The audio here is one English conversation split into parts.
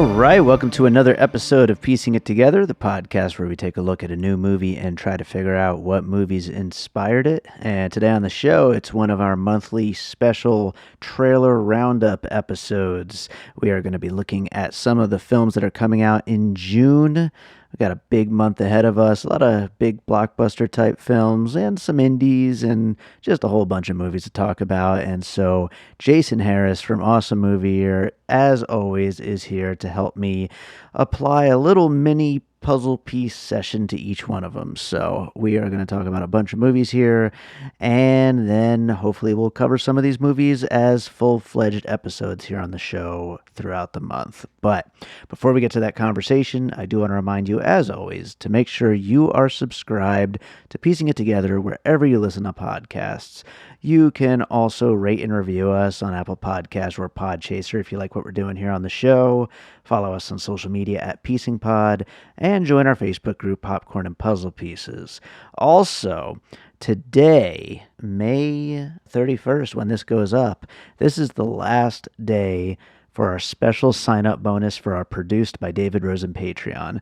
All right, welcome to another episode of Piecing It Together, the podcast where we take a look at a new movie and try to figure out what movies inspired it. And today on the show, it's one of our monthly special trailer roundup episodes. We are going to be looking at some of the films that are coming out in June. We got a big month ahead of us, a lot of big blockbuster type films and some indies and just a whole bunch of movies to talk about. And so Jason Harris from Awesome Movie Year, as always, is here to help me apply a little mini puzzle piece session to each one of them. So we are going to talk about a bunch of movies here, and then hopefully we'll cover some of these movies as full-fledged episodes here on the show throughout the month. But before we get to that conversation, I do want to remind you, as always, to make sure you are subscribed to Piecing It Together wherever you listen to podcasts. You can also rate and review us on Apple Podcasts or Podchaser if you like what we're doing here on the show. Follow us on social media at PiecingPod and join our Facebook group, Popcorn and Puzzle Pieces. Also, today, May 31st, when this goes up, this is the last day for our special sign-up bonus for our Produced by David Rosen Patreon.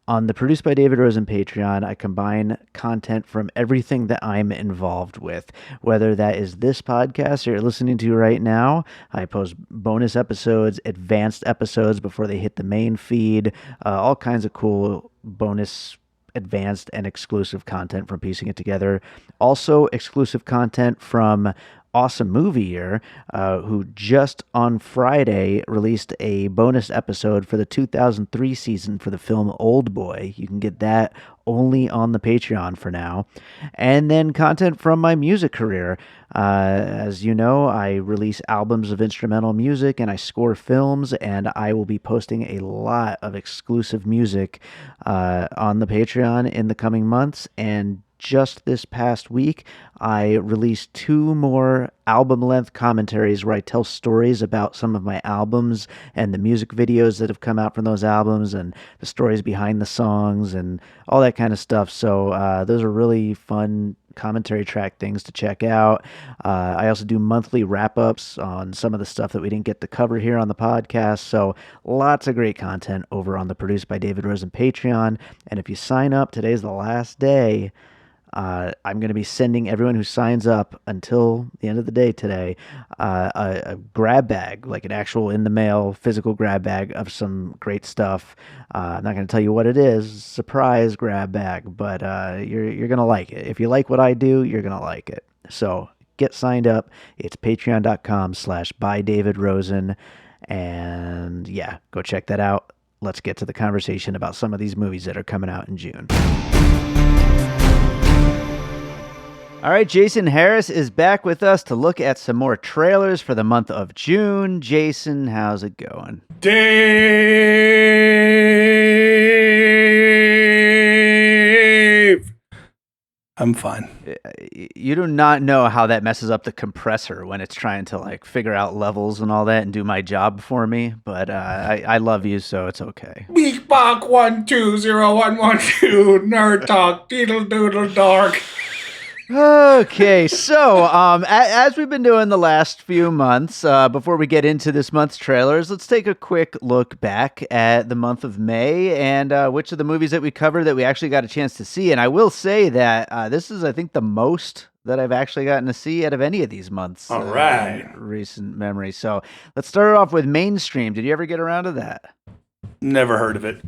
On the Produced by David Rosen Patreon, I combine content from everything that I'm involved with, whether that is this podcast you're listening to right now. I post bonus episodes, advanced episodes before they hit the main feed, all kinds of cool bonus, advanced, and exclusive content from Piecing It Together. Also, exclusive content from Awesome Movie Year, who just on Friday released a bonus episode for the 2003 season for the film Old Boy. You can get that only on the Patreon for now. And then content from my music career. As you know, I release albums of instrumental music and I score films, and I will be posting a lot of exclusive music on the Patreon in the coming months. And just this past week, I released 2 more album-length commentaries where I tell stories about some of my albums and the music videos that have come out from those albums and the stories behind the songs and all that kind of stuff. So those are really fun commentary track things to check out. I also do monthly wrap-ups on some of the stuff that we didn't get to cover here on the podcast. So lots of great content over on the Produced by David Rosen Patreon. And if you sign up, today's the last day. I'm going to be sending everyone who signs up until the end of the day today a grab bag, like an actual in-the-mail physical grab bag of some great stuff. I'm not going to tell you what it is, surprise grab bag, but you're going to like it. If you like what I do, you're going to like it. So get signed up. It's patreon.com/bydavidrosen. And yeah, go check that out. Let's get to the conversation about some of these movies that are coming out in June. All right, Jason Harris is back with us to look at some more trailers for the month of June. Jason, how's it going? Dave! I'm fine. You do not know how that messes up the compressor when it's trying to like figure out levels and all that and do my job for me, but I love you, so it's okay. Beak Bok 120112, Nerd Talk, Deedle Doodle Dark. Okay, so as we've been doing the last few months, before we get into this month's trailers, let's take a quick look back at the month of May and which of the movies that we covered that we actually got a chance to see. And I will say that this is, I think, the most that I've actually gotten to see out of any of these months. All right. In recent memory. So let's start off with Mainstream. Did you ever get around to that? Never heard of it.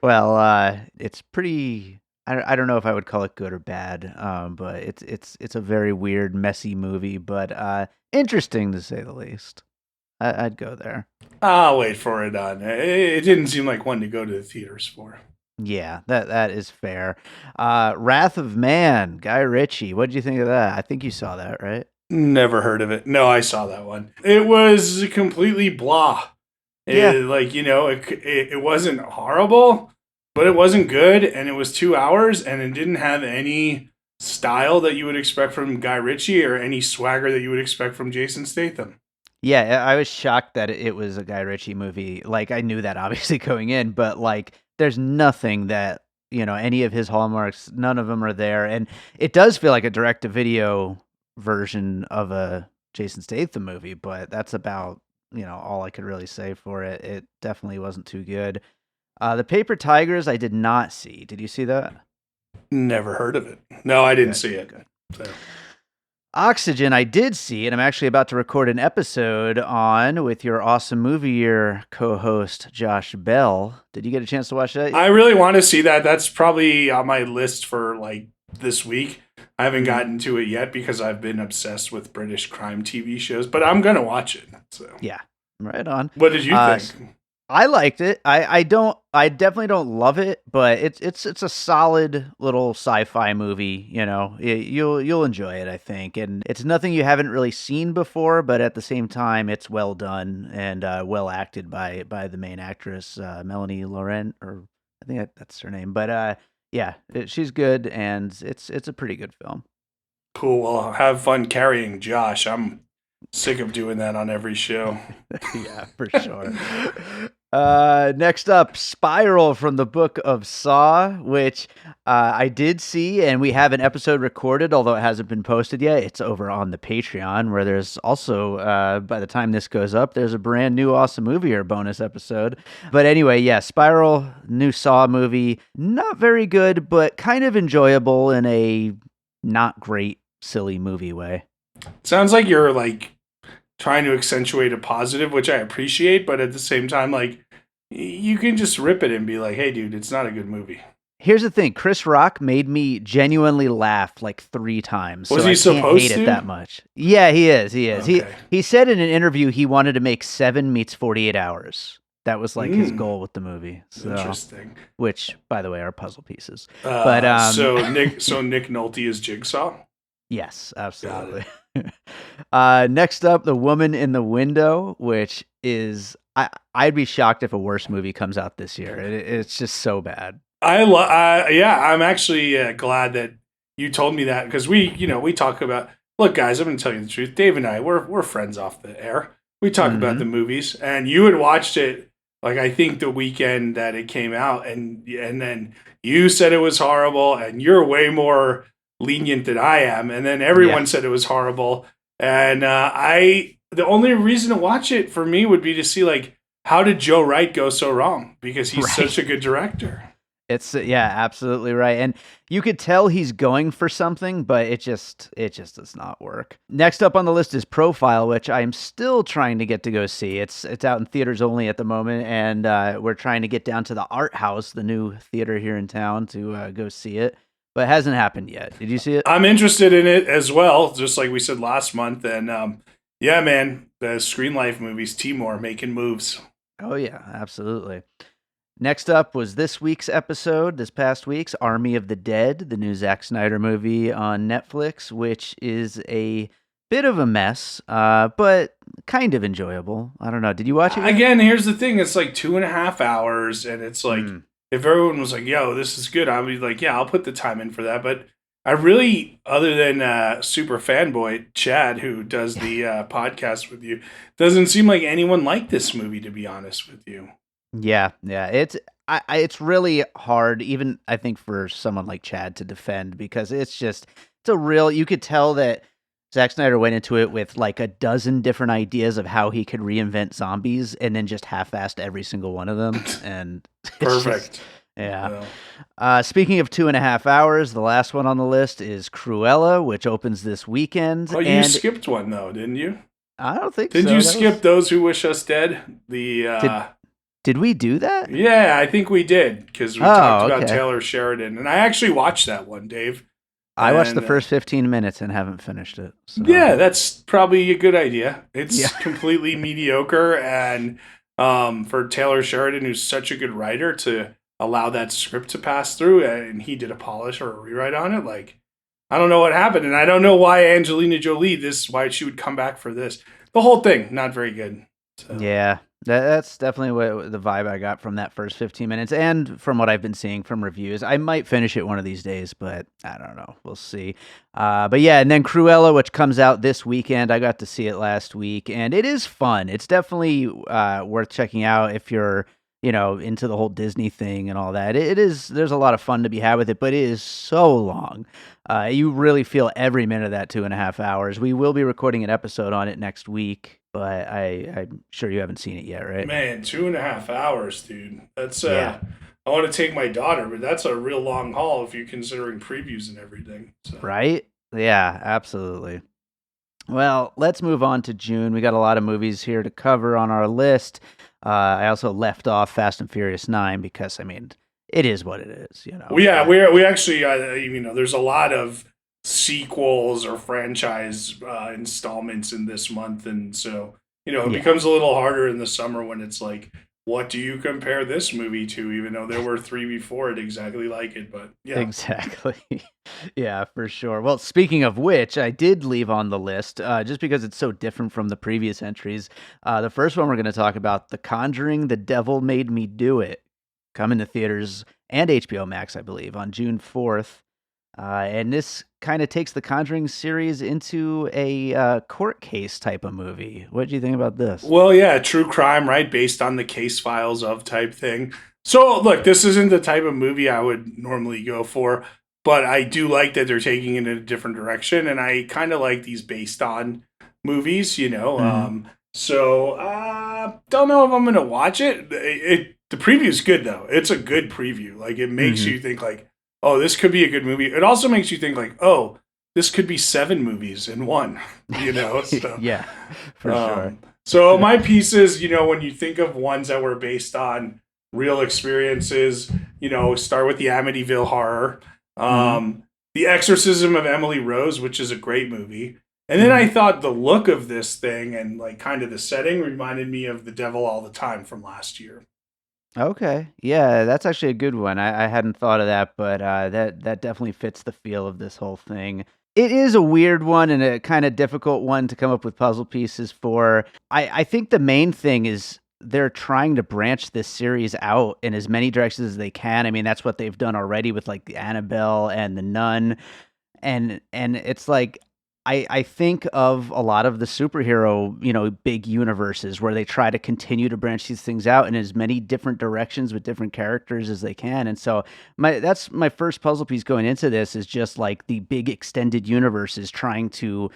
Well, it's pretty... I don't know if I would call it good or bad, but it's a very weird, messy movie, but interesting to say the least. I'd go there. I'll wait for it on. It didn't seem like one to go to the theaters for. Yeah, that is fair. Wrath of Man, Guy Ritchie. What did you think of that? I think you saw that, right? Never heard of it. No, I saw that one. It was completely blah. Yeah. It wasn't horrible. But it wasn't good, and it was 2 hours, and it didn't have any style that you would expect from Guy Ritchie or any swagger that you would expect from Jason Statham. Yeah, I was shocked that it was a Guy Ritchie movie. Like, I knew that obviously going in, but like, there's nothing that, any of his hallmarks, none of them are there. And it does feel like a direct-to-video version of a Jason Statham movie, but that's about all I could really say for it. It definitely wasn't too good. The Paper Tigers, I did not see. Did you see that? Never heard of it. No, I didn't Good, see it. good. So. Oxygen, I did see, and I'm actually about to record an episode on with your awesome movie year co-host Josh Bell. Did you get a chance to watch that yet? I really want to see that. That's probably on my list for like this week. I haven't gotten to it yet because I've been obsessed with British crime TV shows, but I'm gonna watch it. So Yeah, right on. what did you think? I liked it. I definitely don't love it, but it's a solid little sci-fi movie. You'll enjoy it, I think, and it's nothing you haven't really seen before, but at the same time, it's well done and well acted by the main actress, Melanie Laurent, or I think that's her name. But yeah, she's good, and it's a pretty good film. Cool. Well, have fun carrying Josh. I'm sick of doing that on every show. Yeah, for sure. Next up, Spiral from the Book of Saw, which I did see, and we have an episode recorded, although it hasn't been posted yet. It's over on the Patreon, where there's also, by the time this goes up, there's a brand new Awesome Movie or bonus episode. But anyway, yeah, Spiral, new Saw movie, not very good, but kind of enjoyable in a not great, silly movie way. Sounds like you're like trying to accentuate a positive, which I appreciate, but at the same time, like you can just rip it and be like, "Hey, dude, it's not a good movie." Here's the thing: Chris Rock made me genuinely laugh like 3 times. Was so he I supposed can't hate to? it that much? Yeah, he is. He is. Okay. He said in an interview he wanted to make 7 meets 48 hours. That was like his goal with the movie. So, interesting. Which, by the way, are puzzle pieces. So Nick Nolte is Jigsaw. Yes, absolutely. Next up, The Woman in the Window, which is I'd be shocked if a worse movie comes out this year. It's just so bad. I'm actually glad that you told me that because we talk about. Look, guys, I'm going to tell you the truth. Dave and I, we're friends off the air. We talk about the movies, and you had watched it. Like I think the weekend that it came out, and then you said it was horrible, and you're way more lenient than I am, and then everyone said it was horrible, and the only reason to watch it for me would be to see like how did Joe Wright go so wrong because he's such a good director. It's absolutely right, and you could tell he's going for something, but it just does not work. Next up on the list is Profile, which I'm still trying to get to go see. It's out in theaters only at the moment, and we're trying to get down to the Art House, the new theater here in town, to go see it. But it hasn't happened yet. Did you see it? I'm interested in it as well, just like we said last month. And yeah, man, the Screen Life movies, Timor making moves. Oh yeah, absolutely. Next up was this past week's Army of the Dead, the new Zack Snyder movie on Netflix, which is a bit of a mess, but kind of enjoyable. I don't know. Did you watch it yet? Again, here's the thing. It's like 2.5 hours, and it's like, if everyone was like, yo, this is good, I'd be like, yeah, I'll put the time in for that. But I really, other than super fanboy Chad, who does the podcast with you, doesn't seem like anyone liked this movie, to be honest with you. Yeah. It's really hard, even I think for someone like Chad to defend, because you could tell that Zack Snyder went into it with like a dozen different ideas of how he could reinvent zombies, and then just half-assed every single one of them. And perfect. Speaking of 2.5 hours, the last one on the list is Cruella, which opens this weekend. Oh, you skipped one though, didn't you? I don't think so. Did you skip Those Who Wish Us Dead? Did we do that? Yeah, I think we did, because we talked about Taylor Sheridan. And I actually watched that one, Dave. I watched the first 15 minutes and haven't finished it. So. Yeah, that's probably a good idea. It's completely mediocre. And for Taylor Sheridan, who's such a good writer, to allow that script to pass through, and he did a polish or a rewrite on it, like, I don't know what happened. And I don't know why Angelina Jolie, why she would come back for this. The whole thing, not very good. So. Yeah. That's definitely what the vibe I got from that first 15 minutes, and from what I've been seeing from reviews. I might finish it one of these days, but I don't know. We'll see. But yeah, and then Cruella, which comes out this weekend. I got to see it last week, and it is fun. It's definitely worth checking out if you're, into the whole Disney thing and all that. It is. There's a lot of fun to be had with it, but it is so long. You really feel every minute of that 2.5 hours. We will be recording an episode on it next week. but I'm sure you haven't seen it yet, right? Man, 2.5 hours, dude. That's Yeah. I want to take my daughter, but that's a real long haul if you're considering previews and everything. So Right? Yeah, absolutely. Well, let's move on to June. We got a lot of movies here to cover on our list. I also left off Fast and Furious 9 because, I mean, it is what it is, you well, know. yeah, we actually there's a lot of sequels or franchise installments in this month, and so it Yeah, becomes a little harder in the summer when it's like, what do you compare this movie to? Even though there were three before it exactly like it, but yeah. exactly. Yeah, for sure. Well, speaking of which, I did leave on the list just because it's so different from the previous entries. The first one we're going to talk about, The Conjuring, The Devil Made Me Do It, coming to theaters and HBO Max, I believe, on June 4th. And this kind of takes the Conjuring series into a court case type of movie. What do you think about this? Well, yeah, true crime, right? Based on the case files of type thing. So, look, this isn't the type of movie I would normally go for, but I do like that they're taking it in a different direction, and I kind of like these based on movies. Hmm. Don't know if I'm gonna watch it. The preview's good though. It's a good preview. Like it makes Hmm. you think like, oh, this could be a good movie. It also makes you think like, oh, this could be seven movies in one. So Yeah, for sure. so my piece is, when you think of ones that were based on real experiences, start with the Amityville Horror, Hmm. The Exorcism of Emily Rose, which is a great movie. And then Hmm. I thought the look of this thing and like kind of the setting reminded me of The Devil All the Time from last year. Okay. Yeah, that's actually a good one. I hadn't thought of that, but that definitely fits the feel of this whole thing. It is a weird one and a kind of difficult one to come up with puzzle pieces for. I think the main thing is they're trying to branch this series out in as many directions as they can. I mean, that's what they've done already with like the Annabelle and the Nun, and it's like I think of a lot of the superhero, big universes where they try to continue to branch these things out in as many different directions with different characters as they can. And so that's my first puzzle piece going into this is just like the big extended universes trying to,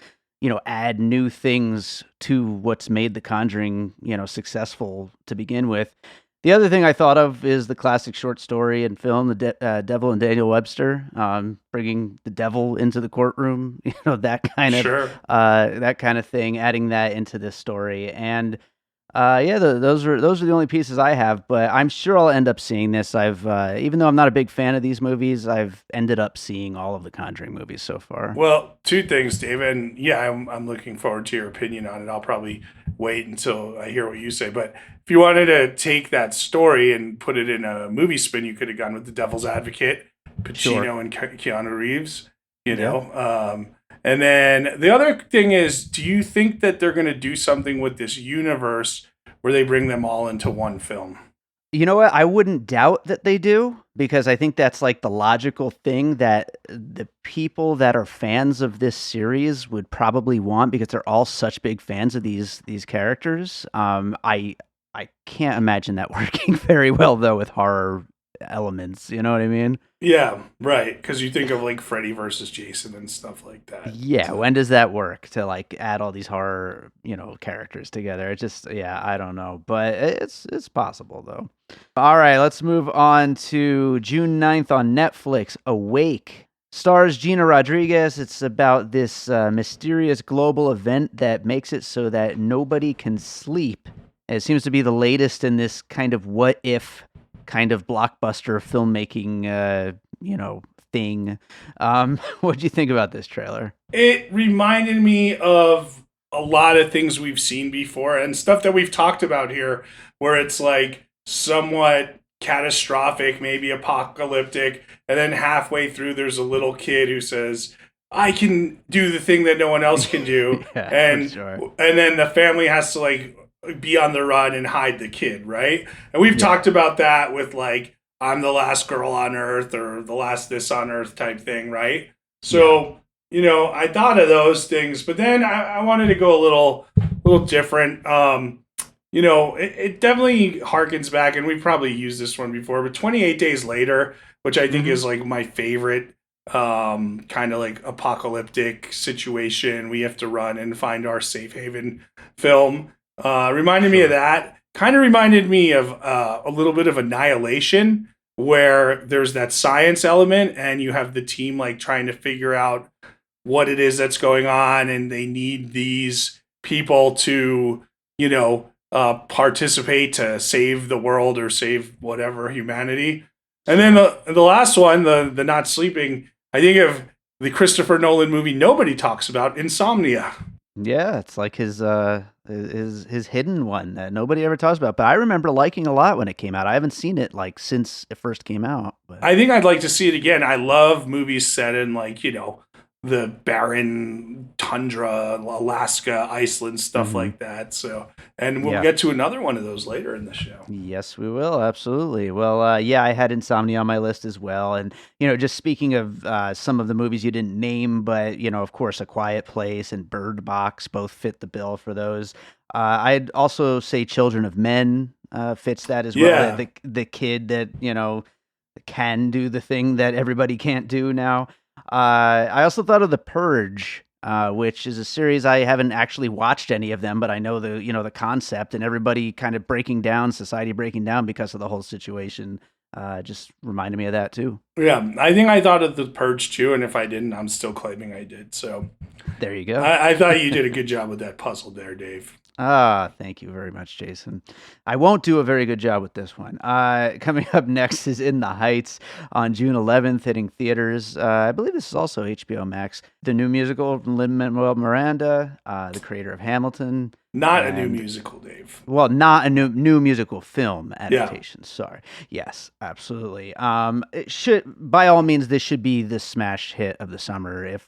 add new things to what's made The Conjuring, successful to begin with. The other thing I thought of is the classic short story and film, Devil and Daniel Webster, bringing the devil into the courtroom, Sure. that kind of thing, adding that into this story. And yeah, those are the only pieces I have. But I'm sure I'll end up seeing this. I've even though I'm not a big fan of these movies, I've ended up seeing all of the Conjuring movies so far. Well, two things, David. And yeah, I'm looking forward to your opinion on it. I'll probably wait until I hear what you say. But if you wanted to take that story and put it in a movie spin, you could have gone with The Devil's Advocate, Sure. Pacino and Keanu Reeves. You Yeah. know, and then the other thing is, do you think that they're going to do something with this universe where they bring them all into one film? You know what? I wouldn't doubt that they do because I think that's like the logical thing that the people that are fans of this series would probably want because they're all such big fans of these characters. I can't imagine that working very well though with horror elements. You know what I mean? Yeah, right. Because you think of like Freddy versus Jason and stuff like that. Yeah, when does that work to like add all these horror, characters together? It just yeah, I don't know, but it's possible though. All right, let's move on to June 9th on Netflix. Awake stars Gina Rodriguez. It's about this mysterious global event that makes it so that nobody can sleep. It seems to be the latest in this kind of what if kind of blockbuster filmmaking thing. What do you think about this trailer? It reminded me of a lot of things we've seen before and stuff that we've talked about here, where it's like somewhat catastrophic, maybe apocalyptic, and then halfway through, there's a little kid who says, I can do the thing that no one else can do. Yeah, for And sure. and then the family has to like be on the run and hide the kid, right? And we've Yeah. talked about that with like I'm the last girl on earth or the last this on earth type thing, right? Yeah. So I thought of those things, but then I wanted to go a little different. It definitely harkens back, and we've probably used this one before, but 28 Days Later, which I think Mhm. is like my favorite kind of like apocalyptic situation. We have to run and find our safe haven film. Reminded me of Sure. that. Kind of reminded me of a little bit of Annihilation, where there's that science element and you have the team like trying to figure out what it is that's going on, and they need these people to, participate to save the world or save whatever humanity. And then Sure. the last one, the not sleeping, I think of the Christopher Nolan movie nobody talks about, Insomnia. Yeah, it's like his hidden one that nobody ever talks about. But I remember liking a lot when it came out. I haven't seen it like since it first came out. But I think I'd like to see it again. I love movies set in like, the barren tundra, Alaska, Iceland, stuff hmm like that. So, and we'll yeah. get to another one of those later in the show. Yes, we will. Absolutely. Well, yeah, I had Insomnia on my list as well. And, just speaking of some of the movies you didn't name, but, of course, A Quiet Place and Bird Box both fit the bill for those. I'd also say Children of Men fits that as well. Yeah. The kid that, can do the thing that everybody can't do now. I also thought of The Purge, which is a series I haven't actually watched any of them, but I know the concept and everybody kind of breaking down, society breaking down because of the whole situation. Just reminded me of that too. Yeah. I think I thought of The Purge too. And if I didn't, I'm still claiming I did. So There you go. I thought you did a good job with that puzzle there, Dave. Thank you very much, Jason. I won't do a very good job with this one. Coming up next is In the Heights on June 11th, hitting theaters. I believe this is also HBO Max. The new musical from Lin-Manuel Miranda, the creator of Hamilton, Not a new and musical, Dave. well, not a new musical film Yeah. adaptation. Sorry. Yes, absolutely. It should, by all means, this should be the smash hit of the summer if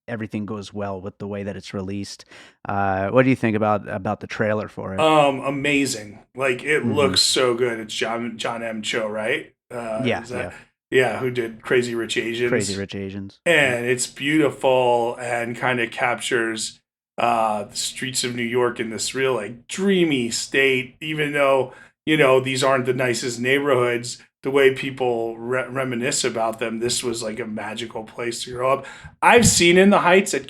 everything goes well with the way that it's released. What do you think about the trailer for it? Amazing. Like it hmm looks so good. It's John M. Cho, right? Yeah, Is yeah. that yeah? Who did Crazy Rich Crazy Asians? Rich Asians. Yep. And it's beautiful and kind of captures the streets of New York in this real like dreamy state. Even though these aren't the nicest neighborhoods, the way people reminisce about them, this was like a magical place to grow up. I've seen In the Heights at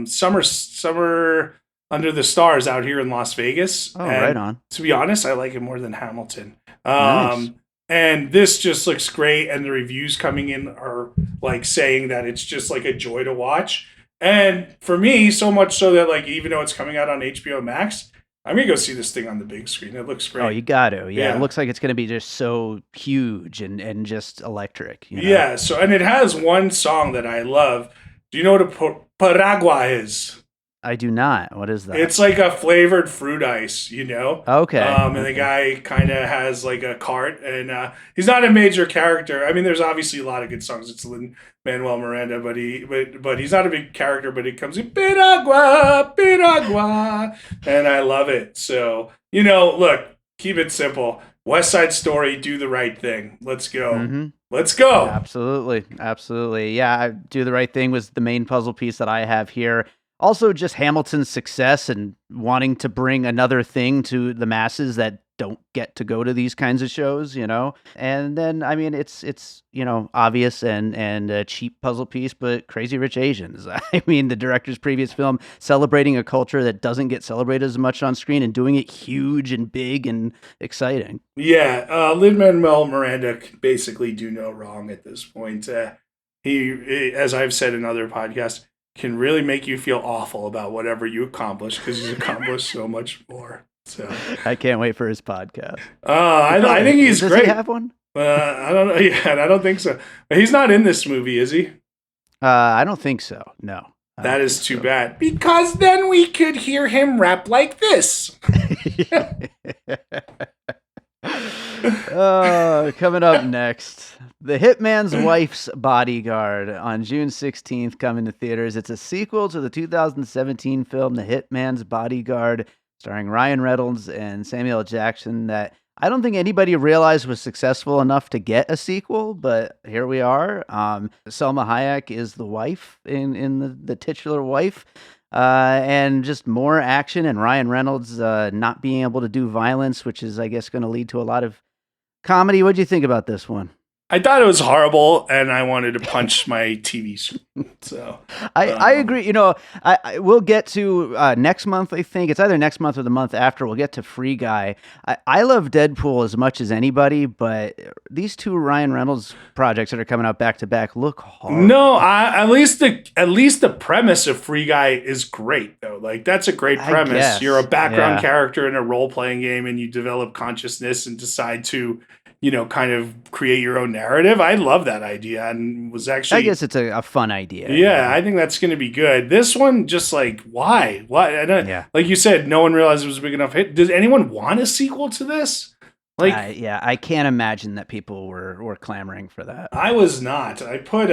summer under the stars out here in Las Vegas, Oh, right and on. to be honest, I like it more than Hamilton. Nice. And this just looks great, and the reviews coming in are like saying that it's just like a joy to watch. And for me, so much so that like even though it's coming out on HBO Max, I'm gonna go see this thing on the big screen. It looks Oh, great. you got to. Yeah, it Yeah. looks like it's going to be just so huge and just electric. Yeah, so and it has one song that I love. Do you know what a paragua is? I do not. What is that? It's like a flavored fruit ice. Okay. And the Okay. guy kind of has like a cart, and he's not a major character. I mean, there's obviously a lot of good songs. It's Lin Manuel Miranda, but he's not a big character. But it comes in piragua, piragua, and I love it. So look, keep it simple. West Side Story, do the right thing. Let's go. Mhm. Let's go. Absolutely. Absolutely. Yeah, Do the Right Thing was the main puzzle piece that I have here. Also, just Hamilton's success and wanting to bring another thing to the masses that don't get to go to these kinds of shows. And then, I mean, it's obvious and a cheap puzzle piece, but Crazy Rich Asians. I mean, the director's previous film celebrating a culture that doesn't get celebrated as much on screen and doing it huge and big and exciting. Yeah, Lin Manuel Miranda can basically do no wrong at this point. As I've said in other podcasts, can really make you feel awful about whatever you accomplish because he's accomplished so much more. So, I can't wait for his podcast. I think he's Does he great. have one? I don't know. Yeah, I don't think so. But he's not in this movie, is he? I don't think so. No, I That don't is think too so. bad because then we could hear him rap like this. Coming up next, The Hitman's Wife's Bodyguard on June 16th, coming to theaters. It's a sequel to the 2017 film The Hitman's Bodyguard, starring Ryan Reynolds and Samuel L. Jackson, that I don't think anybody realized was successful enough to get a sequel, but here we are. Selma Hayek is the wife in the titular wife. And just more action and Ryan Reynolds not being able to do violence, which is, I guess, going to lead to a lot of comedy. What do you think about this one? I thought it was horrible, and I wanted to punch my TV screen. So, I um, agree. I we'll get to next month. I think it's either next month or the month after. We'll get to Free Guy. I love Deadpool as much as anybody, but these two Ryan Reynolds projects that are coming out back to back look no, horrible. at least the premise of Free Guy is great though. Like that's a great I premise. You're a guess. background Yeah. character in a role playing game, and you develop consciousness and decide to, kind of create your own narrative. I love that idea, and was I actually guess it's a fun idea. yeah, Yeah. I think that's going to be good. This one, just like why? Why? I don't, Yeah. like you said, no one realized it was a big enough hit. Does anyone want a sequel to this? Like Yeah. I can't imagine that people were clamoring for that. I was not. I put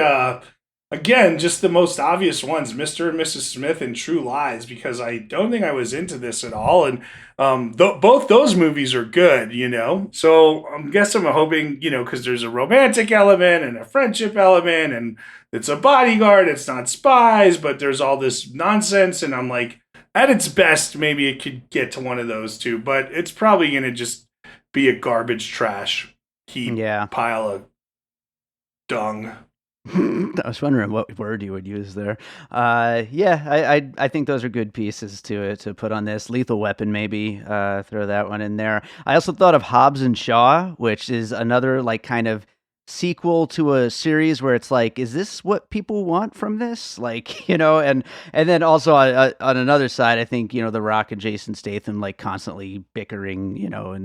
again just the most obvious ones, Mr. and Mrs. Smith and True Lies, because I don't think I was into this at all, and both those movies are good, So I'm hoping, because there's a romantic element and a friendship element, and it's a bodyguard. It's not spies, but there's all this nonsense, and I'm like, at its best, maybe it could get to one of those two, but it's probably gonna just be a garbage trash heap Yeah. pile of dung. I was wondering what word you would use there. Yeah, I think those are good pieces to put on this. Lethal Weapon, maybe throw that one in there. I also thought of Hobbs and Shaw, which is another like kind of sequel to a series where it's like, is this what people want from this? Like, and then also on another side, I think The Rock and Jason Statham like constantly bickering,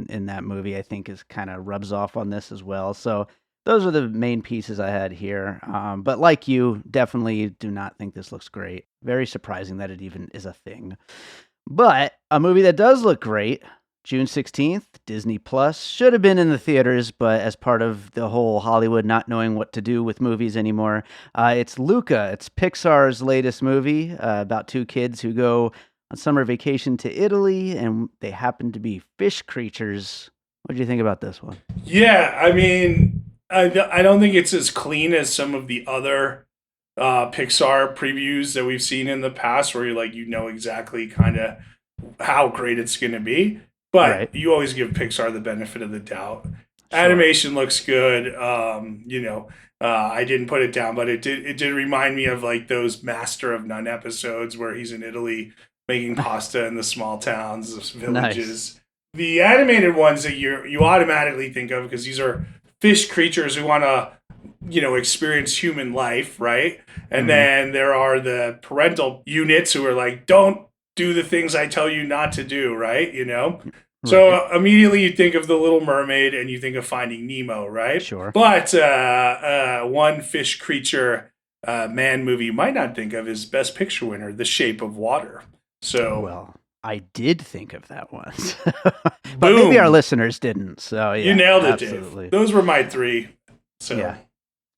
in that movie, I think is kind of rubs off on this as well. So those are the main pieces I had here. But like you, definitely do not think this looks great. Very surprising that it even is a thing. But a movie that does look great, June 16th, Disney Plus, should have been in the theaters, but as part of the whole Hollywood not knowing what to do with movies anymore, it's Luca. It's Pixar's latest movie about two kids who go on summer vacation to Italy, and they happen to be fish creatures. What do you think about this one? Yeah, I mean, I don't think it's as clean as some of the other Pixar previews that we've seen in the past, where you're like, exactly kind of how great it's going to be. But Right. you always give Pixar the benefit of the doubt. Sure. Animation looks good. I didn't put it down, but it did remind me of like those Master of None episodes where he's in Italy making pasta in the small towns, Nice. villages. The animated ones that you automatically think of, because these are fish creatures who want to experience human life, right? And Mhm. then there are the parental units who are like, don't do the things I tell you not to do, right? So Right. immediately you think of the Little Mermaid and you think of Finding Nemo, right? Sure. But one fish creature man movie you might not think of is Best Picture winner, The Shape of Water. So Well, I did think of that once. But maybe our boom, listeners didn't. So, you yeah, nailed it, Dave. absolutely. Those were my three. So Yeah.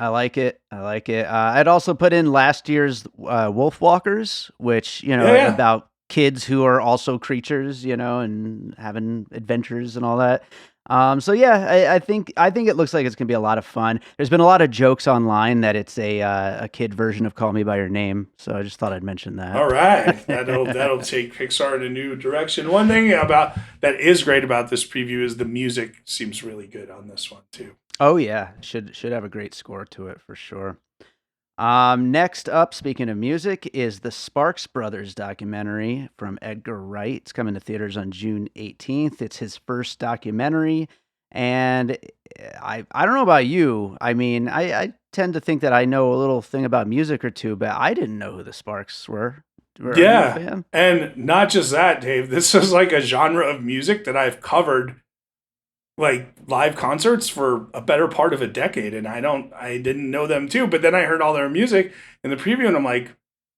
I like it. I like it. I'd also put in last year's Wolf Walkers, which, yeah, yeah. about kids who are also creatures, and having adventures and all that. So yeah, I think it looks like it's gonna be a lot of fun. There's been a lot of jokes online that it's a kid version of Call Me by Your Name, so I just thought I'd mention All that. right, that'll take Pixar in a new direction. One thing about that is great about this preview is the music seems really good on this one too. Oh yeah, should have a great score to it for sure. Next up, speaking of music, is the Sparks Brothers documentary from Edgar Wright. It's coming to theaters on June 18th. It's his first documentary, and I don't know about you. I mean, I tend to think that I know a little thing about music or two, but I didn't know who the Sparks were. Are you a Yeah, fan? and not just that, Dave. This is like a genre of music that I've covered like live concerts for a better part of a decade, and I didn't know them too, but then I heard all their music in the preview, and I'm like,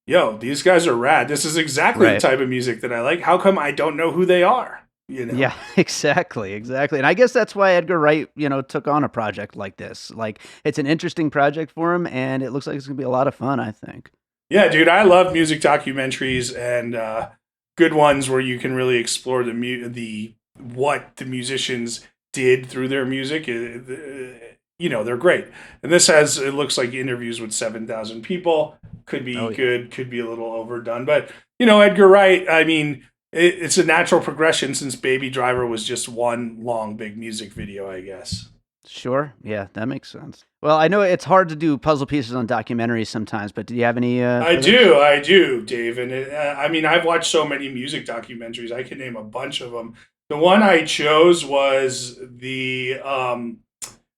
yo, these guys are rad. This is exactly the Right. type of music that I like. How come I don't know who they are? Yeah, exactly. And I guess that's why Edgar Wright, took on a project like this. Like, it's an interesting project for him, and it looks like it's gonna be a lot of fun, I think. Yeah, dude, I love music documentaries, and good ones where you can really explore the what the musicians did through their music. They're great. And this has, it looks like, interviews with 7,000 people. Could be Oh yeah. good, could be a little overdone, but Edgar Wright. I mean, it's a natural progression since Baby Driver was just one long big music video, I guess. Sure. Yeah, that makes sense. Well, I know it's hard to do puzzle pieces on documentaries sometimes, but do you have any for this? I do, Dave. And I mean, I've watched so many music documentaries. I can name a bunch of them. The one I chose was the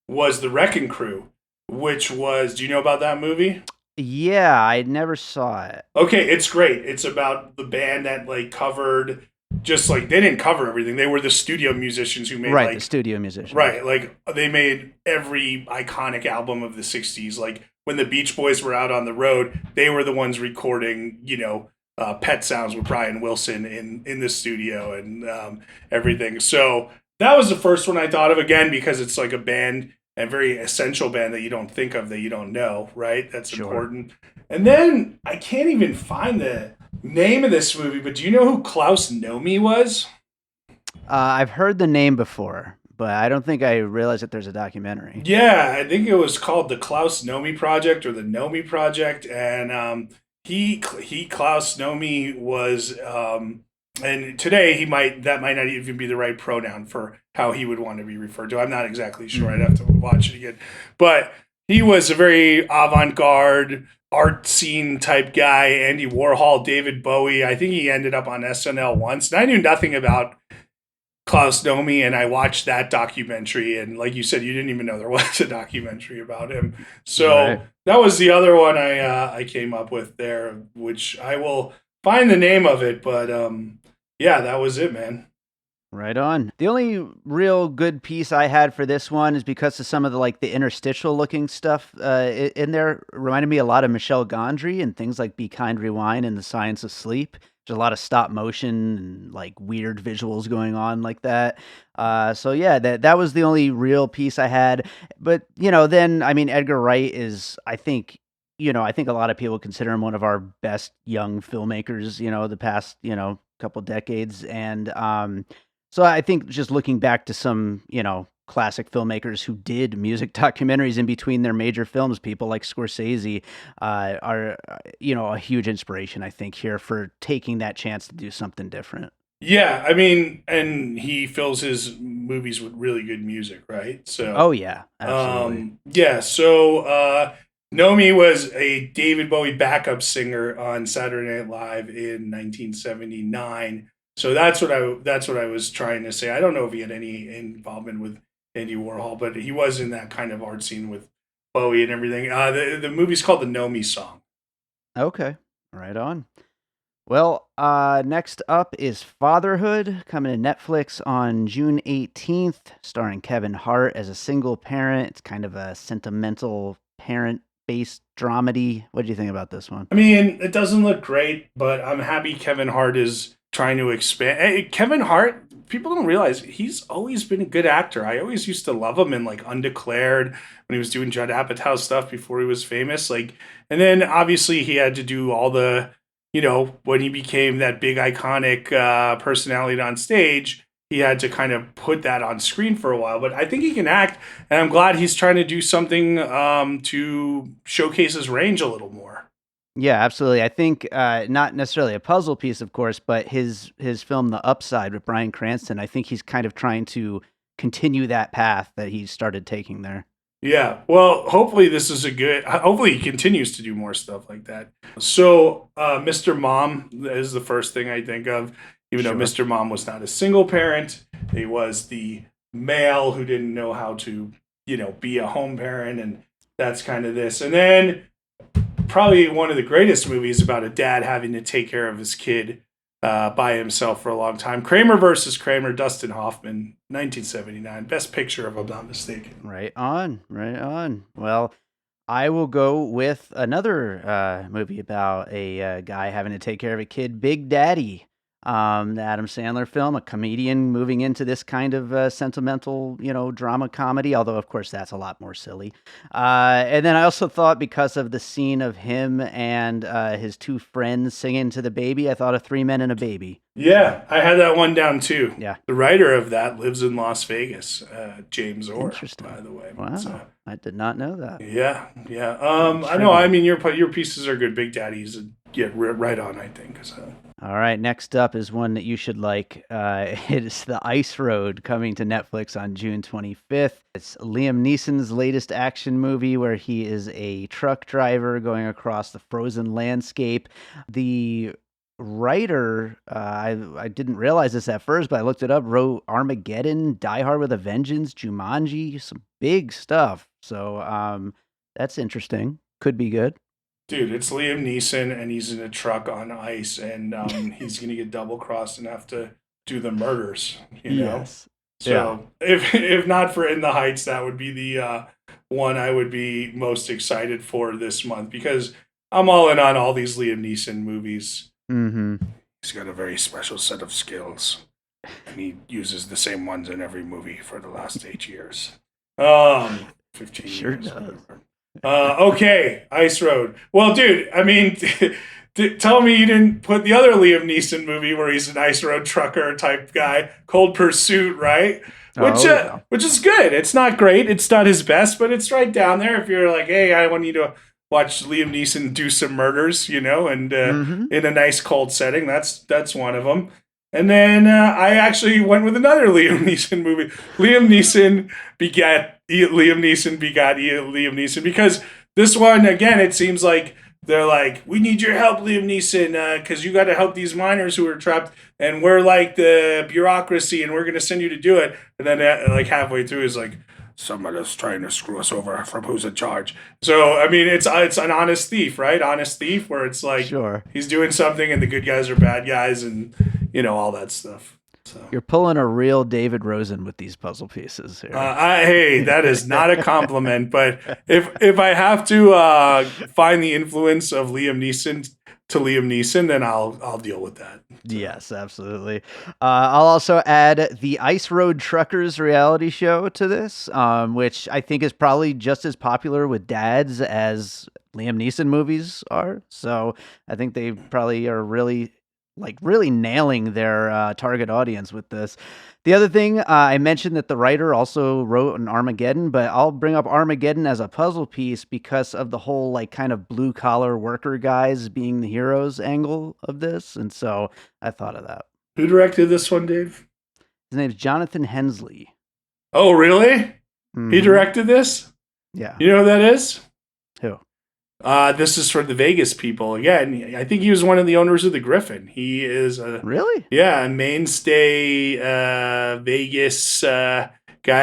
Wrecking Crew, which was. Do you know about that movie? Yeah, I never saw it. Okay, it's great. It's about the band that like covered just like they didn't cover everything. They were the studio musicians who made Right, the like studio musicians. right, like they made every iconic album of the 60s. Like when the Beach Boys were out on the road, they were the ones recording, Pet Sounds with Brian Wilson in the studio and everything. So that was the first one I thought of again because it's like a band, a very essential band that you don't think of that you don't know, right? That's Sure. important. And then I can't even find the name of this movie, but do you know who Klaus Nomi was? I've heard the name before, but I don't think I realized that there's a documentary. Yeah, I think it was called the Klaus Nomi Project or the Nomi Project, and he Klaus Nomi was and today he might that might not even be the right pronoun for how he would want to be referred to. I'm not exactly sure. I'd Hmm. have to watch it again, but he was a very avant-garde art scene type guy. Andy Warhol, David Bowie. I think he ended up on SNL once, and I knew nothing about Klaus Nomi, and I watched that documentary. And like you said, you didn't even know there was a documentary about him. Right. So that was the other one I came up with there, which I will find the name of it. But yeah, that was it, man. Right on. The only real good piece I had for this one is because of some of the the interstitial looking stuff in there reminded me a lot of Michel Gondry and things like Be Kind Rewind and The Science of Sleep. There's a lot of stop motion and like weird visuals going on like that. So yeah, that was the only real piece I had. But then I mean Edgar Wright is I think a lot of people consider him one of our best young filmmakers, the past, couple decades. And so I think just looking back to some, classic filmmakers who did music documentaries in between their major films, people like Scorsese are, a huge inspiration, I think, here for taking that chance to do something different. Yeah, I mean, and he fills his movies with really good music, right? So Oh, yeah, absolutely. Yeah, so Nomi was a David Bowie backup singer on Saturday Night Live in 1979. So that's what I was trying to say. I don't know if he had any involvement with Andy Warhol, but he was in that kind of art scene with Bowie and everything. The movie's called the Nomi Song. Okay, right on. Well, next up is Fatherhood, coming to Netflix on June 18th, starring Kevin Hart as a single parent. It's kind of a sentimental parent-based dramedy. What do you think about this one? I mean, it doesn't look great, but I'm happy Kevin Hart is trying to expand. Kevin Hart, people don't realize he's always been a good actor. I always used to love him in like Undeclared when he was doing Judd Apatow stuff before he was famous. Like, and then obviously he had to do all the, when he became that big iconic personality on stage. He had to kind of put that on screen for a while, but I think he can act, and I'm glad he's trying to do something to showcase his range a little more. Yeah, absolutely. I think not necessarily a puzzle piece, of course, but his film The Upside with Bryan Cranston. I think he's kind of trying to continue that path that he started taking there. Yeah, well, hopefully this is a good. Hopefully he continues to do more stuff like that. So, Mr. Mom is the first thing I think of. Even though Sure. Mr. Mom was not a single parent, he was the male who didn't know how to, be a home parent, and that's kind of this. And then probably one of the greatest movies about a dad having to take care of his kid by himself for a long time. Kramer versus Kramer, Dustin Hoffman, 1979, best picture if I'm not mistaken. Right on. Right on. Well, I will go with another movie about a guy having to take care of a kid, Big Daddy. The Adam Sandler film, a comedian moving into this kind of sentimental, drama comedy. Although, of course, that's a lot more silly. And then I also thought because of the scene of him and his two friends singing to the baby, I thought of Three Men and a Baby. So Yeah, I had that one down too. yeah, The writer of that lives in Las Vegas, James Orr, by interesting. the way. So, Wow, I did not know that. yeah, yeah. Little I know. I trivia. mean, your pieces are good. Big Daddy's, yeah, right on. I think. So. All right, next up is one that you should like. It's The Ice Road, coming to Netflix on June 25th. It's Liam Neeson's latest action movie where he is a truck driver going across the frozen landscape. The writer, I didn't realize this at first, but I looked it up, wrote Armageddon, Die Hard with a Vengeance, Jumanji, some big stuff. So that's interesting. Could be good. Dude, it's Liam Neeson, and he's in a truck on ice, and he's gonna get double crossed and have to do the murders. You know, Yes. Yeah. so if not for In the Heights, that would be the one I would be most excited for this month because I'm all in on all these Liam Neeson movies. Mm-hmm. He's got a very special set of skills, and he uses the same ones in every movie for the last 8 years. 15 Sure years. does. Whatever. Okay, Ice Road. Well, dude, I mean, tell me you didn't put the other Liam Neeson movie where he's an ice road trucker type guy, Cold Pursuit, right? Which, Oh, yeah. which is good. It's not great. It's not his best, but it's right down there. If you're like, hey, I want you to watch Liam Neeson do some murders, and Mm-hmm. in a nice cold setting, that's one of them. And then I actually went with another Liam Neeson movie. Liam Neeson begat Liam Neeson begot Liam Neeson because this one again, it seems like they're like, we need your help, Liam Neeson, because you got to help these miners who are trapped, and we're like the bureaucracy, and we're going to send you to do it. And then like halfway through is like, somebody's trying to screw us over from who's in charge. So I mean, it's an honest thief, right? Honest thief, where it's like Sure. he's doing something, and the good guys are bad guys, and all that stuff. So. You're pulling a real David Rosen with these puzzle pieces here. Hey, that is not a compliment, but if I have to find the influence of Liam Neeson to Liam Neeson, then I'll deal with that. Yes, absolutely. I'll also add the Ice Road Truckers reality show to this, which I think is probably just as popular with dads as Liam Neeson movies are. So I think they probably are really nailing their target audience with this. The other thing, I mentioned that the writer also wrote an Armageddon, but I'll bring up Armageddon as a puzzle piece because of the whole like kind of blue collar worker guys being the heroes angle of this, and so I thought of that. Who directed this one, Dave? His name's Jonathan Hensley. Oh, really? He Mm-hmm. directed this? Yeah. You know who that is? Who? This is for the Vegas people. Yeah, and I think he was one of the owners of the Griffin. He is Really? a mainstay Vegas guy.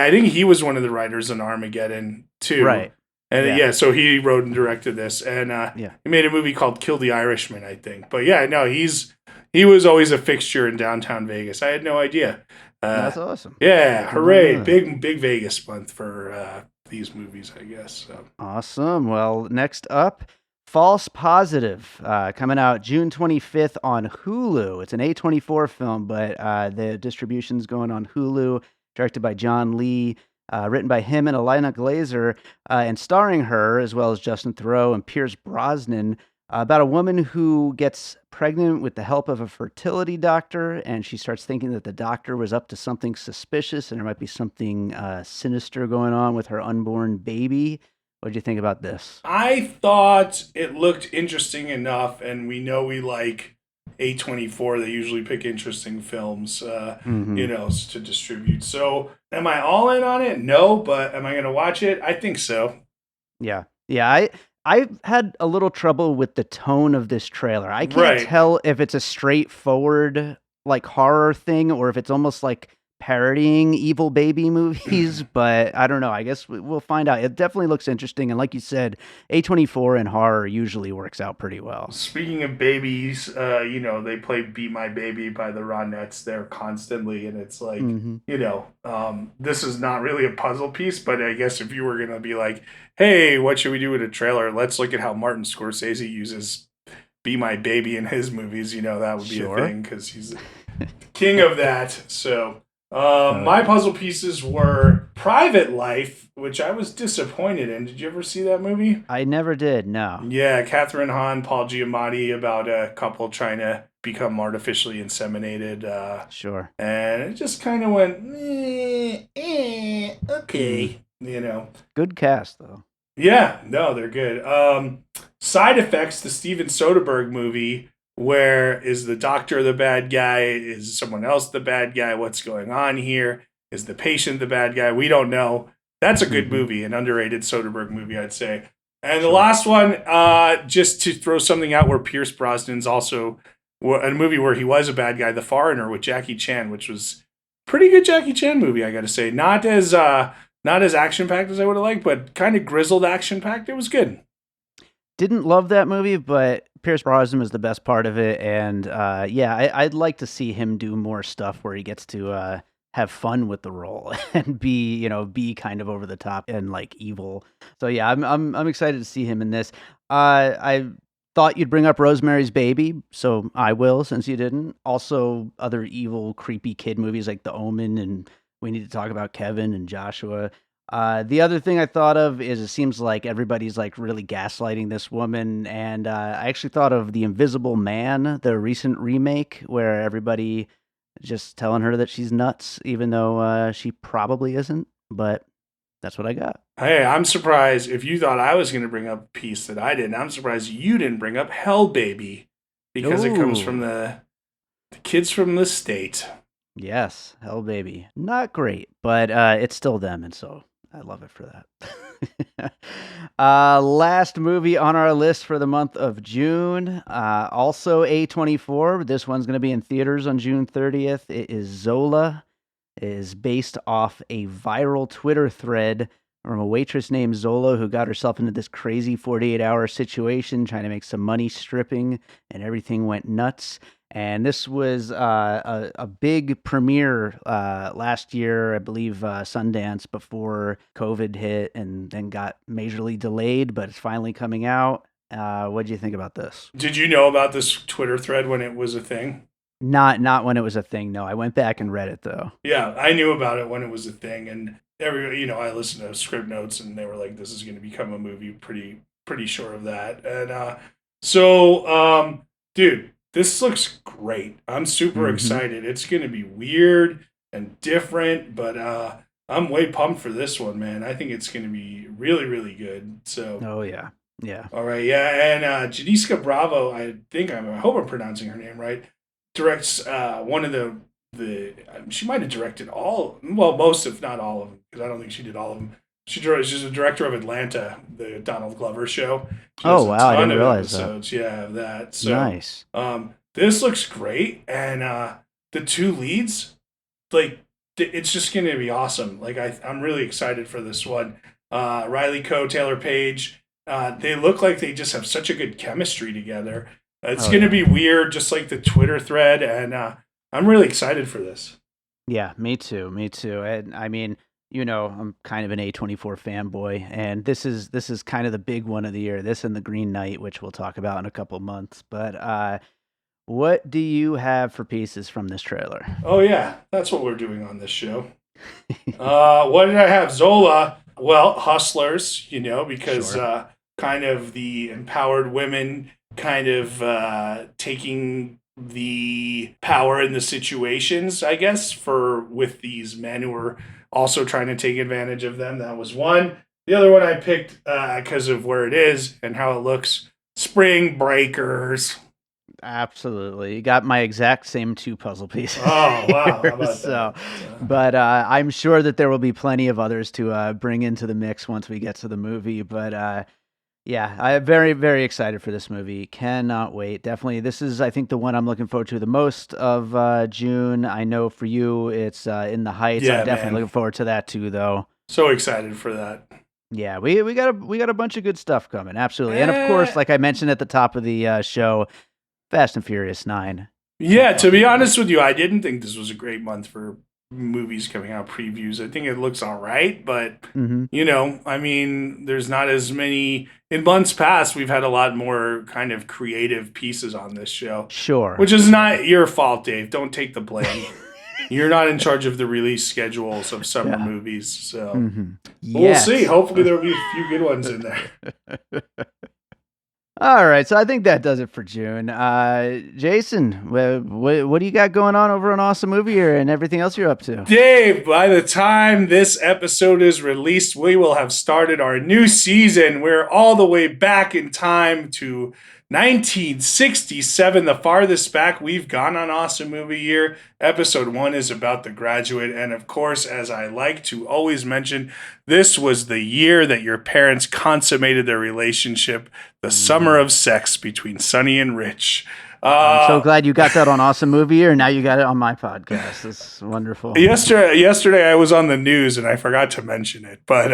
I think he was one of the writers on Armageddon too. Right. And Yeah. yeah, so he wrote and directed this, and Yeah. he made a movie called Kill the Irishman, I think. But yeah, no, he was always a fixture in downtown Vegas. I had no idea. That's awesome. Yeah, Did not hooray! know that. Big Vegas month for these movies, I guess. So. Awesome. Well, next up, False Positive, coming out June 25th on Hulu. It's an A24 film, but the distribution's going on Hulu, directed by John Lee, written by him and Elena Glazer, and starring her, as well as Justin Theroux and Pierce Brosnan, about a woman who gets pregnant with the help of a fertility doctor, and she starts thinking that the doctor was up to something suspicious and there might be something sinister going on with her unborn baby. What do you think about this? I thought it looked interesting enough, and we know we like A24. They usually pick interesting films, to distribute. So, am I all in on it? No, but am I going to watch it? I think so. Yeah. Yeah, I had a little trouble with the tone of this trailer. I can't Right. tell if it's a straightforward like horror thing or if it's almost like parodying evil baby movies, but I don't know. I guess we'll find out. It definitely looks interesting, and like you said, A24 and horror usually works out pretty well. Speaking of babies, they play "Be My Baby" by the Ronettes there constantly, and it's like, Mhm. this is not really a puzzle piece, but I guess if you were gonna be like, hey, what should we do with a trailer? Let's look at how Martin Scorsese uses "Be My Baby" in his movies. That would be Sure. a thing because he's the king of that. So. Oh, My yeah. puzzle pieces were Private Life, which I was disappointed in. Did you ever see that movie? I never did, no. Yeah, Catherine Hahn, Paul Giamatti, about a couple trying to become artificially inseminated. Sure. And it just kind of went, okay, Good cast, though. Yeah, no, they're good. Side Effects, the Steven Soderbergh movie, Where is the doctor the bad guy? Is someone else the bad guy? What's going on here? Is the patient the bad guy? We don't know. That's a good Mm-hmm. movie, an underrated Soderbergh movie, I'd say. And the Sure. last one, just to throw something out, where Pierce Brosnan's also a movie where he was a bad guy, The Foreigner with Jackie Chan, which was pretty good Jackie Chan movie, I got to say. Not as action packed as I would have liked, but kind of grizzled action packed. It was good. Didn't love that movie, but Pierce Brosnan was the best part of it, and yeah, I'd like to see him do more stuff where he gets to have fun with the role and be kind of over the top and like evil. So yeah, I'm excited to see him in this. I thought you'd bring up Rosemary's Baby, so I will since you didn't. Also, other evil, creepy kid movies like The Omen, and we need to talk about Kevin and Joshua. The other thing I thought of is it seems like everybody's like really gaslighting this woman, and I actually thought of The Invisible Man, the recent remake, where everybody just telling her that she's nuts, even though she probably isn't. But that's what I got. Hey, I'm surprised if you thought I was going to bring up a piece that I didn't. I'm surprised you didn't bring up Hell Baby because it comes from Oh, the kids from the state. yes, Hell Baby, not great, but it's still them, and so I love it for that. Last movie on our list for the month of June, also A24. This one's going to be in theaters on June 30th. It is Zola. It is based off a viral Twitter thread from a waitress named Zola who got herself into this crazy 48-hour situation trying to make some money stripping, and everything went nuts. And this was a big premiere last year, I believe, Sundance, before COVID hit and then got majorly delayed, but it's finally coming out. What do you think about this? Did you know about this Twitter thread when it was a thing? Not when it was a thing. No, I went back and read it though. Yeah, I knew about it when it was a thing, and I listened to script notes, and they were like, "This is going to become a movie." Pretty sure of that. And dude, this looks great. I'm super Mm-hmm. excited. It's going to be weird and different, but I'm way pumped for this one, man. I think it's going to be really, really good. So, Oh yeah, yeah. all right, yeah, and Jadiska Bravo, I hope I'm pronouncing her name right, directs one of the she might have directed most if not all of them, because I don't think she did all of them. She's a director of Atlanta, the Donald Glover show. She Oh does a wow, I ton didn't of realize that. episodes, yeah, of that. So Nice. this looks great, and the two leads, like, it's just going to be awesome. Like, I'm really excited for this one. Riley Coe, Taylor Page, they look like they just have such a good chemistry together. It's Oh going to yeah. be weird, just like the Twitter thread, and I'm really excited for this. Yeah, me too. Me too. And I mean, I'm kind of an A24 fanboy, and this is kind of the big one of the year. This and the Green Knight, which we'll talk about in a couple months. But what do you have for pieces from this trailer? Oh yeah, that's what we're doing on this show. What did I have? Zola. Well, hustlers, because Sure. kind of the empowered women kind of taking the power in the situations, I guess, for with these men who are also trying to take advantage of them. That was one. The other one I picked because of where it is and how it looks. Spring Breakers. Absolutely. You got my exact same two puzzle pieces Oh wow, how here. about So, that? but I'm sure that there will be plenty of others to bring into the mix once we get to the movie. But yeah, I'm very, very excited for this movie. Cannot wait. Definitely. This is, I think, the one I'm looking forward to the most of June. I know for you, it's In the Heights. I'm Yeah, definitely man. looking forward to that too, though. So excited for that. Yeah, we got a bunch of good stuff coming. Absolutely. And of course, Eh, like I mentioned at the top of the show, Fast and Furious 9. Yeah, Can't to fucking be wait. honest with you, I didn't think this was a great month for movies coming out previews. I think it looks all right, but Mm-hmm. I mean, there's not as many in months past. We've had a lot more kind of creative pieces on this show, which Sure, is sure. not your fault, Dave. Don't take the blame. You're not in charge of the release schedules of summer Yeah. movies, so Mm-hmm. we'll see. Yet. Hopefully, there'll be a few good ones in there. All right, so I think that does it for June. Jason, what do you got going on over on Awesome Movie Year and everything else you're up to? Dave, by the time this episode is released, we will have started our new season. We're all the way back in time to 1967, the farthest back we've gone on Awesome Movie Year. Episode 1 is about The Graduate. And of course, as I like to always mention, this was the year that your parents consummated their relationship, the summer of sex between Sonny and Rich. I'm so glad you got that on Awesome Movie Year, and now you got it on my podcast. That's wonderful. Yesterday I was on the news and I forgot to mention it, but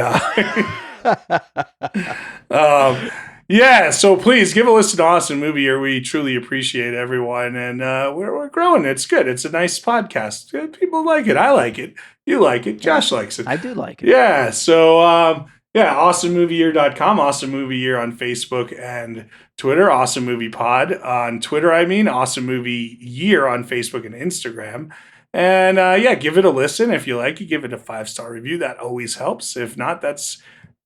yeah, so please give a listen to Awesome Movie Year. We truly appreciate everyone, and we're growing. It's good. It's a nice podcast. People like it. I like it. You like it. Josh likes it. I do like it. Yeah, so yeah, awesomemovieyear.com, Awesome Movie Year on Facebook and Twitter, Awesome Movie Pod on Twitter, Awesome Movie Year on Facebook and Instagram. And yeah, give it a listen. If you like it, give it a 5-star review. That always helps. If not,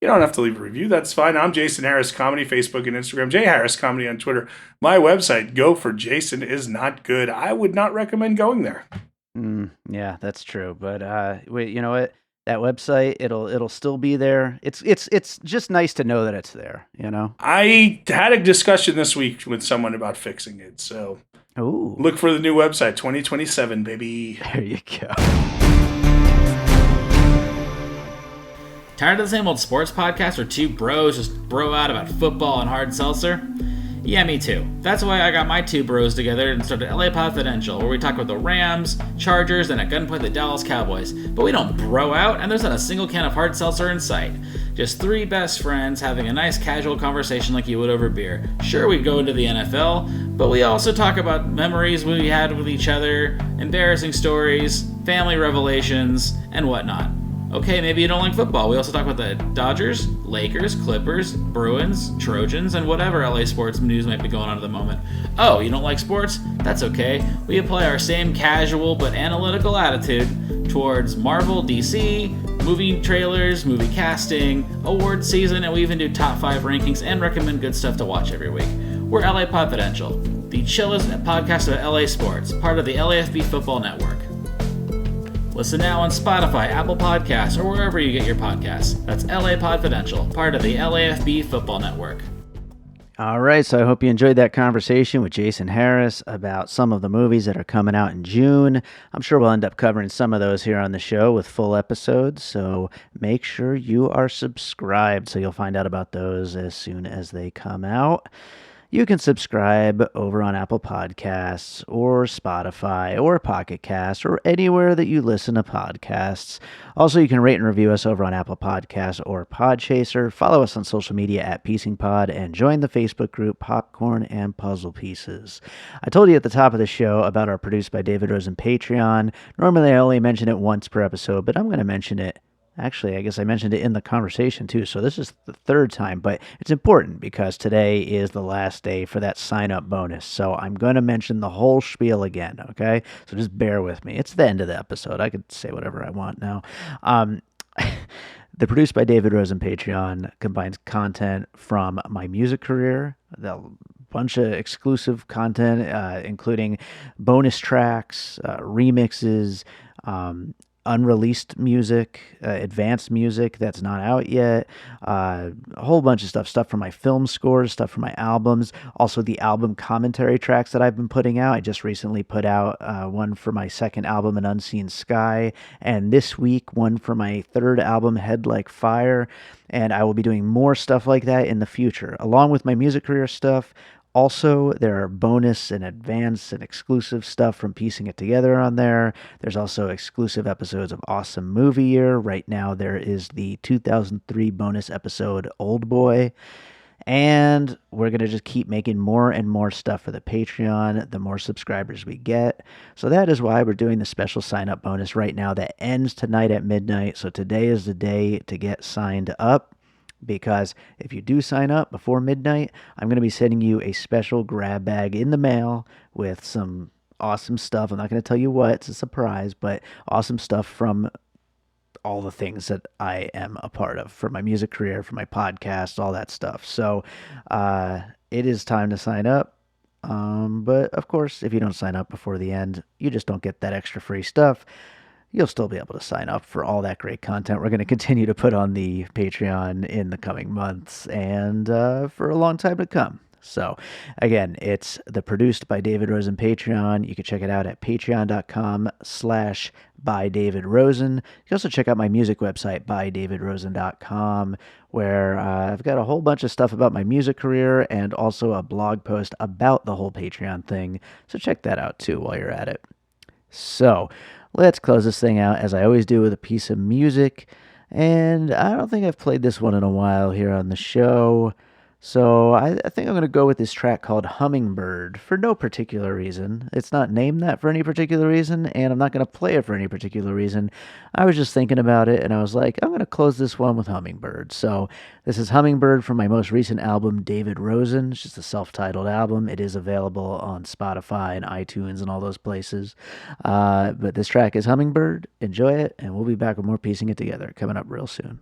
you don't have to leave a review. That's fine. I'm Jason Harris Comedy, Facebook and Instagram. J Harris Comedy on Twitter. My website, Go for Jason, is not good. I would not recommend going there. Yeah, that's true. But wait, you know what? That website, it'll still be there. It's just nice to know that it's there, you know? I had a discussion this week with someone about fixing it. So look for the new website, 2027, baby. There you go. Tired of the same old sports podcast where two bros just bro out about football and hard seltzer? Yeah, me too. That's why I got my two bros together and started LA Confidential, where we talk about the Rams, Chargers, and at gunpoint the Dallas Cowboys. But we don't bro out, and there's not a single can of hard seltzer in sight. Just three best friends having a nice casual conversation like you would over beer. Sure, we go into the NFL, but we also talk about memories we had with each other, embarrassing stories, family revelations, and whatnot. Okay, maybe you don't like football. We also talk about the Dodgers, Lakers, Clippers, Bruins, Trojans, and whatever LA sports news might be going on at the moment. Oh, you don't like sports? That's okay. We apply our same casual but analytical attitude towards Marvel, DC, movie trailers, movie casting, award season, and we even do top 5 rankings and recommend good stuff to watch every week. We're LA Confidential, the chillest podcast about LA sports, part of the LAFB Football Network. Listen now on Spotify, Apple Podcasts, or wherever you get your podcasts. That's LA Confidential, part of the LAFB Football Network. All right, so I hope you enjoyed that conversation with Jason Harris about some of the movies that are coming out in June. I'm sure we'll end up covering some of those here on the show with full episodes, so make sure you are subscribed so you'll find out about those as soon as they come out. You can subscribe over on Apple Podcasts or Spotify or Pocket Casts or anywhere that you listen to podcasts. Also, you can rate and review us over on Apple Podcasts or Podchaser. Follow us on social media at PiecingPod and join the Facebook group Popcorn and Puzzle Pieces. I told you at the top of the show about our Produced by David Rosen Patreon. Normally, I only mention it once per episode, but I'm going to mention it. Actually, I guess I mentioned it in the conversation too, so this is the third time, but it's important because today is the last day for that sign-up bonus, so I'm going to mention the whole spiel again, okay? So just bear with me. It's the end of the episode. I could say whatever I want now. The Produced by David Rosen Patreon combines content from my music career, the bunch of exclusive content, including bonus tracks, remixes, unreleased music, advanced music that's not out yet, a whole bunch of stuff from my film scores, stuff from my albums, also the album commentary tracks that I've been putting out. I just recently put out one for my second album, An Unseen Sky, and this week one for my third album, Head Like Fire, and I will be doing more stuff like that in the future, along with my music career stuff. Also, there are bonus and advanced and exclusive stuff from Piecing It Together on there. There's also exclusive episodes of Awesome Movie Year. Right now, there is the 2003 bonus episode, Old Boy. And we're going to just keep making more and more stuff for the Patreon, the more subscribers we get. So that is why we're doing the special sign-up bonus right now that ends tonight at midnight. So today is the day to get signed up. Because if you do sign up before midnight, I'm going to be sending you a special grab bag in the mail with some awesome stuff. I'm not going to tell you what, it's a surprise, but awesome stuff from all the things that I am a part of, for my music career, for my podcast, all that stuff. So it is time to sign up. But of course, if you don't sign up before the end, you just don't get that extra free stuff. You'll still be able to sign up for all that great content we're going to continue to put on the Patreon in the coming months and for a long time to come. So, again, it's the Produced by David Rosen Patreon. You can check it out at patreon.com/bydavidrosen. You can also check out my music website, bydavidrosen.com, where I've got a whole bunch of stuff about my music career and also a blog post about the whole Patreon thing. So check that out too while you're at it. So, let's close this thing out as I always do with a piece of music. And I don't think I've played this one in a while here on the show. So I think I'm going to go with this track called Hummingbird for no particular reason. It's not named that for any particular reason, and I'm not going to play it for any particular reason. I was just thinking about it, and I was like, I'm going to close this one with Hummingbird. So this is Hummingbird from my most recent album, David Rosen. It's just a self-titled album. It is available on Spotify and iTunes and all those places. But this track is Hummingbird. Enjoy it, and we'll be back with more Piecing It Together coming up real soon.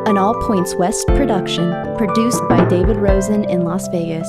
An All Points West production, produced by David Rosen in Las Vegas.